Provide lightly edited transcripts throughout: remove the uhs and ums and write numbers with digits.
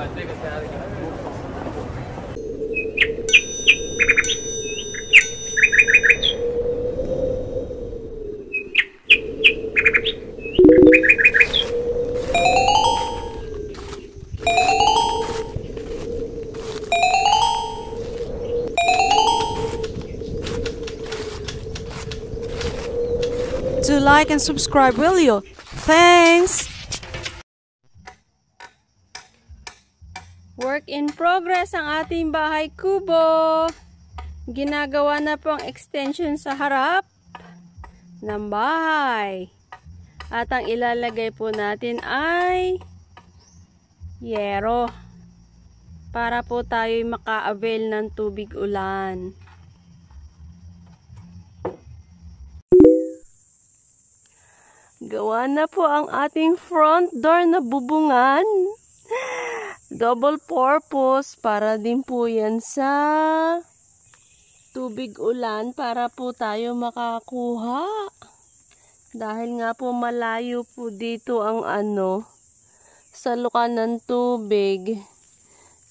Do like and subscribe, will you? Thanks! Work in progress ang ating bahay kubo. Ginagawa na po ang extension sa harap ng bahay. At ang ilalagay po natin ay yero. Para po tayo maka-avail ng tubig ulan. Gawa na po ang ating front door na bubungan. Double purpose para din po yan sa tubig ulan para po tayo makakuha. Dahil nga po malayo po dito ang salukan ng tubig.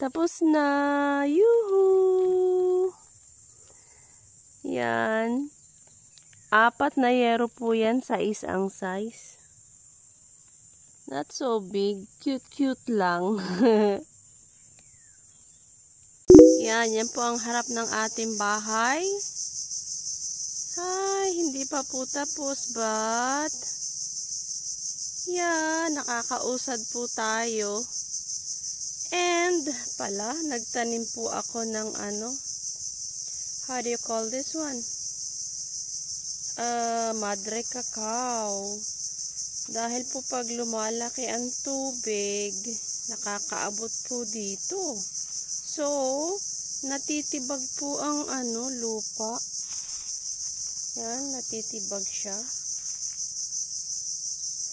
Tapos na. Yuhu! Yan. 4 na yero po yan sa isang size. Not so big. Cute lang. Yan po ang harap ng ating bahay. Ay, hindi pa po tapos, but yan, nakakausad po tayo. And pala, nagtanim po ako ng how do you call this one? Madre cacao. Dahil po pag lumalaki ang tubig, nakakaabot po dito. So, natitibag po ang lupa. Yan, natitibag siya.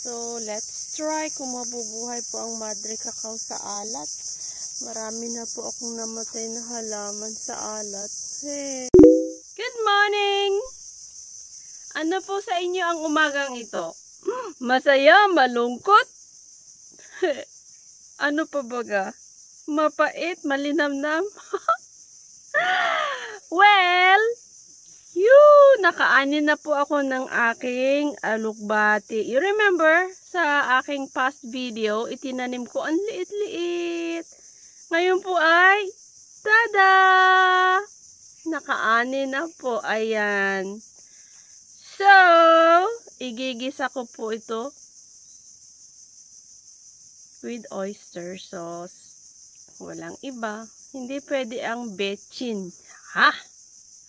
So, let's try kung mabubuhay po ang madre cacao sa alat. Marami na po akong namatay na halaman sa alat. Hey. Good morning! Ano po sa inyo ang umagang ito? Masaya, malungkot? Ano pa baga? Mapait, malinamnam? Well, nakaanin na po ako ng aking alukbati. You remember, sa aking past video, itinanim ko ang liit-liit. Ngayon po ay, tada! Nakaanin na po, ayan. So, igigisa ko po ito with oyster sauce. Walang iba. Hindi pwede ang betchin. Ha?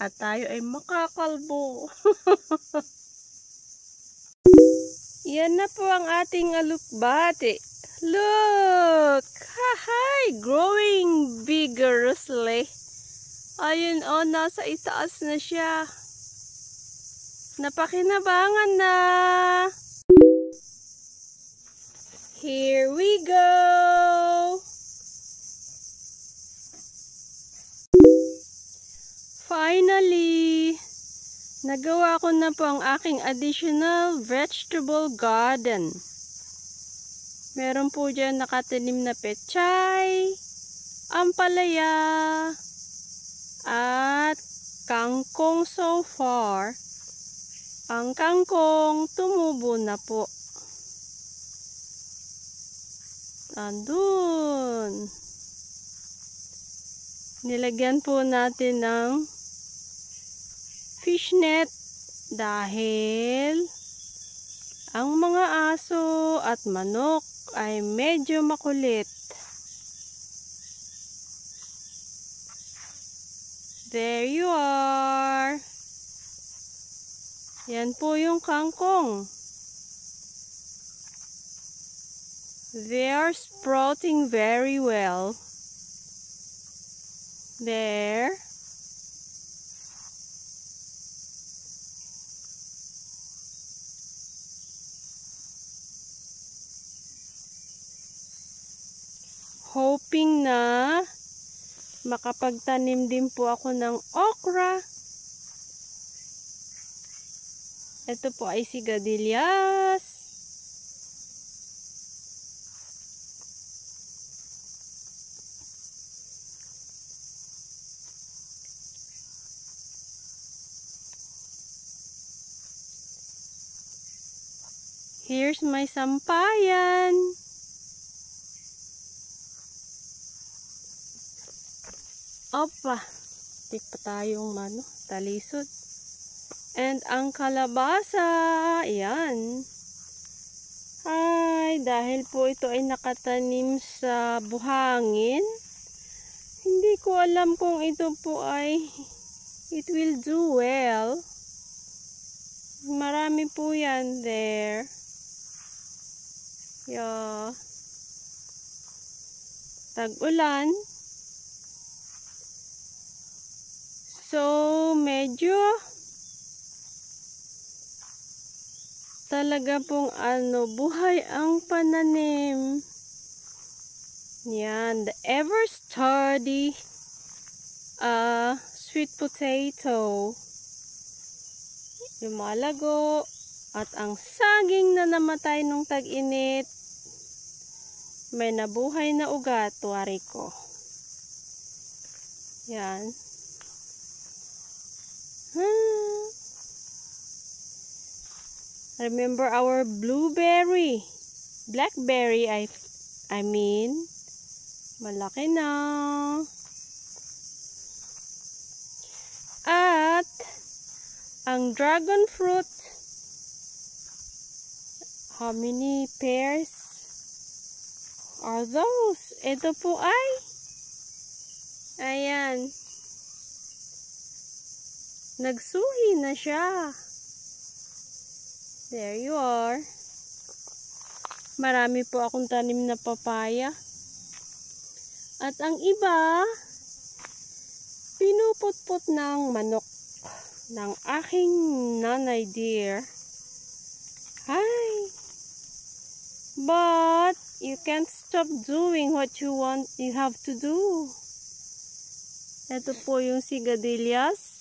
At tayo ay makakalbo. Yan na po ang ating alukbati. Look! Hi! Growing vigorously. Ayun nasa itaas na siya. Napakinabangan na. Here we go. Finally, nagawa ko na po ang aking additional vegetable garden. Meron po dyan nakatanim na pechay, ampalaya, at kangkong so far. Ang kangkong tumubo na po. Andun. Nilagyan po natin ng fishnet dahil ang mga aso at manok ay medyo makulit. There you are. Yan po yung kangkong. They are sprouting very well. There. Hoping na makapagtanim din po ako ng okra. Ito po ay sigarilyas. Here's my sampayan. Opa, tik pa tayong talisod. And ang kalabasa, ayan. Ay, dahil po ito ay nakatanim sa buhangin, hindi ko alam kung ito po ay it will do well. Marami po yan there. Yeah. Tag-ulan. So, medyo talaga pong buhay ang pananim. Yan, the ever sturdy sweet potato. Lumalago at ang saging na namatay nung tag-init. May nabuhay na ugat, wari ko. Yan. Remember our blueberry, blackberry, I mean, malaki na. At ang dragon fruit, how many pears are those? Ito po ay, ayan, nagsuhi na siya. There you are. Marami po akong tanim na papaya. At ang iba, pinuputput ng manok ng aking nanay dear. Hi! But, you can't stop doing what you have to do. Ito po yung sigarilyas.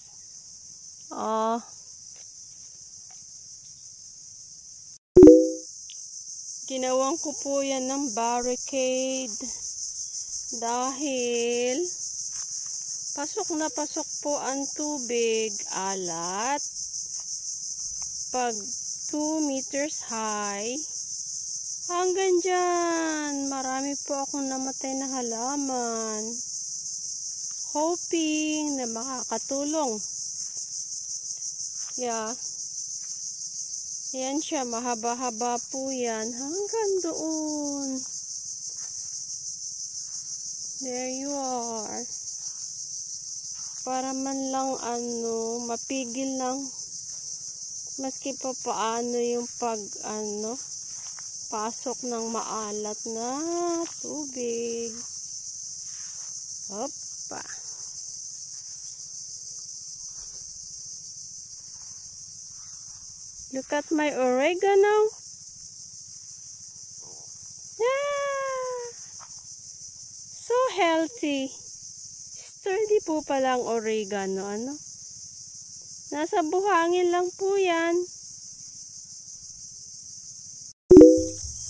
Ginawang ko po yan ng barricade dahil pasok na pasok po ang tubig, alat. Pag 2 meters high, hanggang dyan, marami po akong namatay na halaman. Hoping na makakatulong. Yeah. Yan siya, mahaba-haba po yan. Hanggang doon. There you are. Para man lang mapigil lang. Maski pa paano yung pasok ng maalat na tubig. Hoppa. Look at my oregano. Ah, so healthy. Sturdy po palang oregano. Nasa buhangin lang po yan.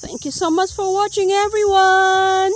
Thank you so much for watching, everyone.